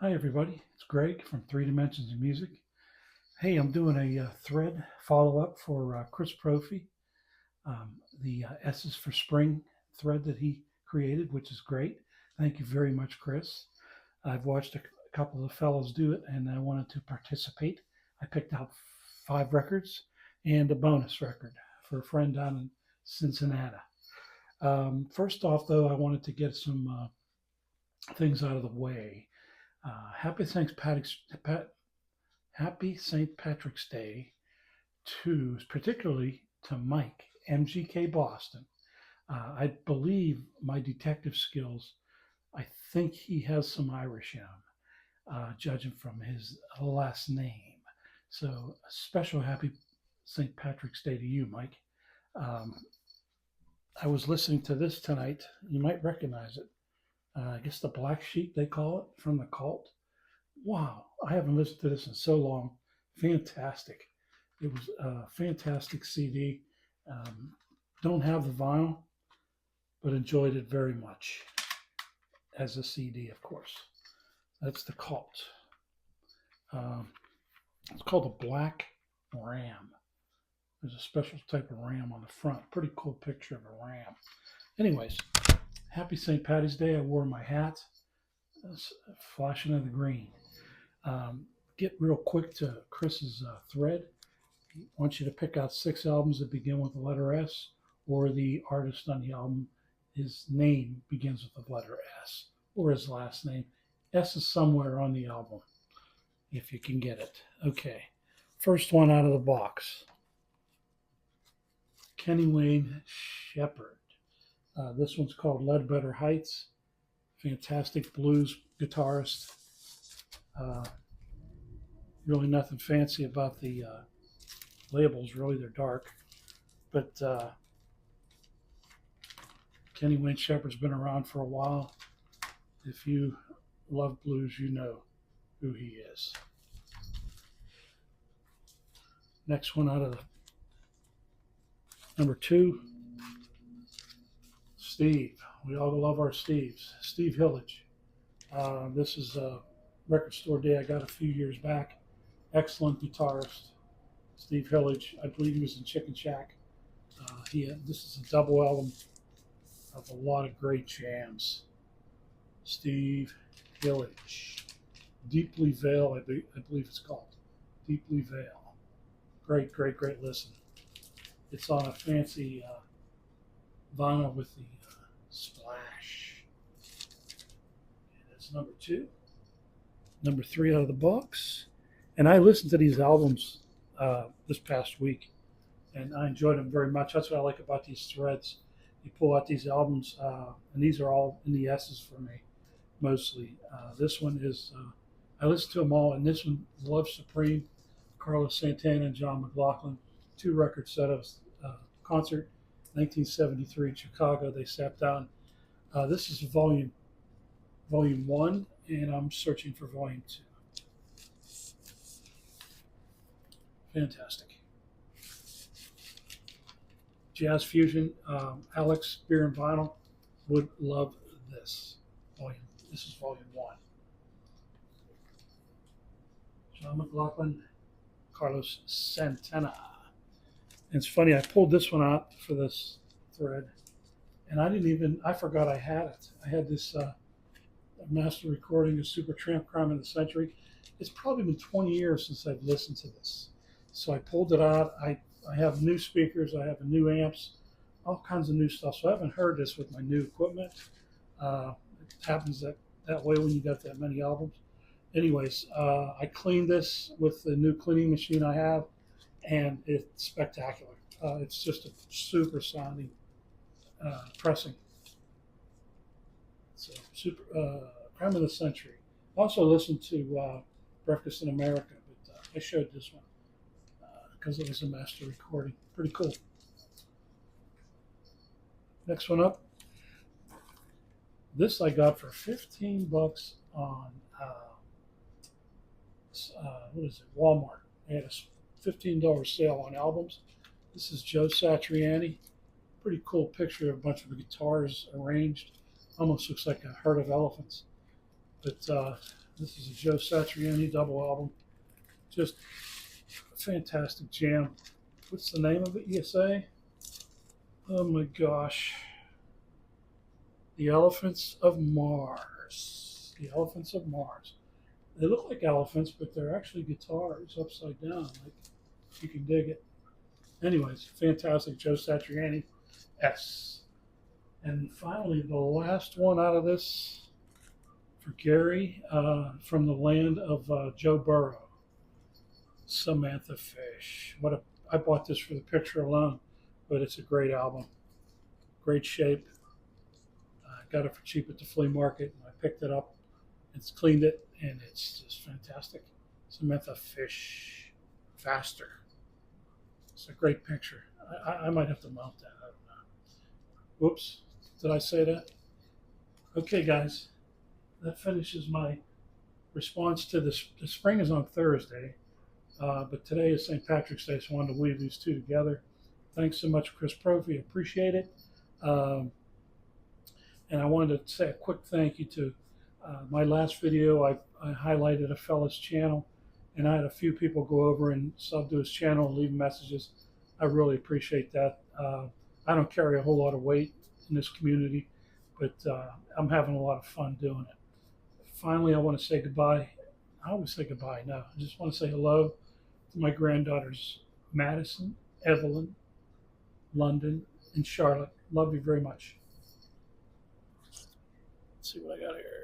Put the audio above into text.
Hi, everybody. It's Greg from Three Dimensions of Music. Hey, I'm doing a thread follow up for Chris Prophy, the S's for Spring thread that he created, which is great. Thank you very much, Chris. I've watched a couple of fellows do it and I wanted to participate. I picked out 5 records and a bonus record for a friend down in Cincinnati. First off, though, I wanted to get some things out of the way. Happy St. Patrick's Happy St. Patrick's Day to particularly to Mike, MGK Boston. I believe my detective skills, I think he has some Irish in him, judging from his last name. So, a special happy St. Patrick's Day to you, Mike. Um, I was listening to this tonight. You might recognize it. I guess the Black Sheep, they call it, from the Cult. Wow, I haven't listened to this in so long. Fantastic. It was a fantastic CD. Um, don't have the vinyl, but enjoyed it very much as a CD, of course. That's the Cult. Um, it's called a Black Ram. There's a special type of ram on the front. Pretty cool picture of a ram. Anyways, happy St. Patty's Day. I wore my hat, flashing of the green. Um, get real quick to Chris's thread. I want you to pick out 6 albums that begin with the letter S, or the artist on the album, his name begins with the letter S, or his last name. S is somewhere on the album, if you can get it. Okay. First one out of the box, Kenny Wayne Shepherd. This one's called Ledbetter Heights. Fantastic blues guitarist. Uh, really nothing fancy about the labels, really. They're dark. But Kenny Wayne Shepherd's been around for a while. If you love blues, you know who he is. Next one out of the number 2, Steve. We all love our Steves. Steve Hillage. This is a record store day I got a few years back. Excellent guitarist, Steve Hillage. I believe he was in Chicken Shack. This is a double album of a lot of great jams. Steve Hillage. Deeply Veil, I believe it's called. Deeply Veil. Great, great, great listen. It's on a fancy vinyl with the splash. And that's number 2. Number 3 out of the box. And I listened to these albums this past week, and I enjoyed them very much. That's what I like about these threads. You pull out these albums, and these are all in the S's for me, mostly. This one is, I listened to them all, and this one, Love Supreme, Carlos Santana and John McLaughlin, 2 record setups, concert, 1973 in Chicago. They sat down. This is volume 1, and I'm searching for volume 2. Fantastic. Jazz fusion. Alex Beer and Vinyl would love this volume. This is volume 1. John McLaughlin, Carlos Santana. And it's funny, I pulled this one out for this thread, and I forgot I had it. I had this master recording of Supertramp Crime of the Century. It's probably been 20 years since I've listened to this. So I pulled it out. I have new speakers, I have new amps, all kinds of new stuff. So I haven't heard this with my new equipment. It happens that way when you got that many albums. Anyways, I cleaned this with the new cleaning machine I have, and it's spectacular. It's just a super sounding pressing. So super crime of the century. Also listened to Breakfast in America, but I showed this one because it was a master recording. Pretty cool. Next one up. This I got for $15 on what is it? Walmart. They had a $15 sale on albums. This is Joe Satriani. Pretty cool picture of a bunch of guitars arranged. Almost looks like a herd of elephants. But This is a Joe Satriani double album. Just a fantastic jam. What's the name of it, you say? Oh my gosh. The Elephants of Mars. The Elephants of Mars. They look like elephants, but they're actually guitars upside down. Like, you can dig it. Anyways, fantastic Joe Satriani S. And finally, the last one out of this for Gary from the land of Joe Burrow, Samantha Fish. I bought this for the picture alone, but it's a great album. Great shape. I got it for cheap at the flea market. And I picked it up. It's cleaned it, and it's just fantastic. Samantha Fish, Faster. It's a great picture. I might have to mount that. I don't know. Whoops. Did I say that? Okay, guys. That finishes my response to this. The spring is on Thursday, but today is St. Patrick's Day, so I wanted to weave these two together. Thanks so much, Chris Profi. Appreciate it. And I wanted to say a quick thank you to my last video. I highlighted a fella's channel, and I had a few people go over and sub to his channel and leave messages. I really appreciate that. I don't carry a whole lot of weight in this community, but I'm having a lot of fun doing it. Finally, I want to say goodbye. I always say goodbye now. I just want to say hello to my granddaughters, Madison, Evelyn, London, and Charlotte. Love you very much. Let's see what I got here.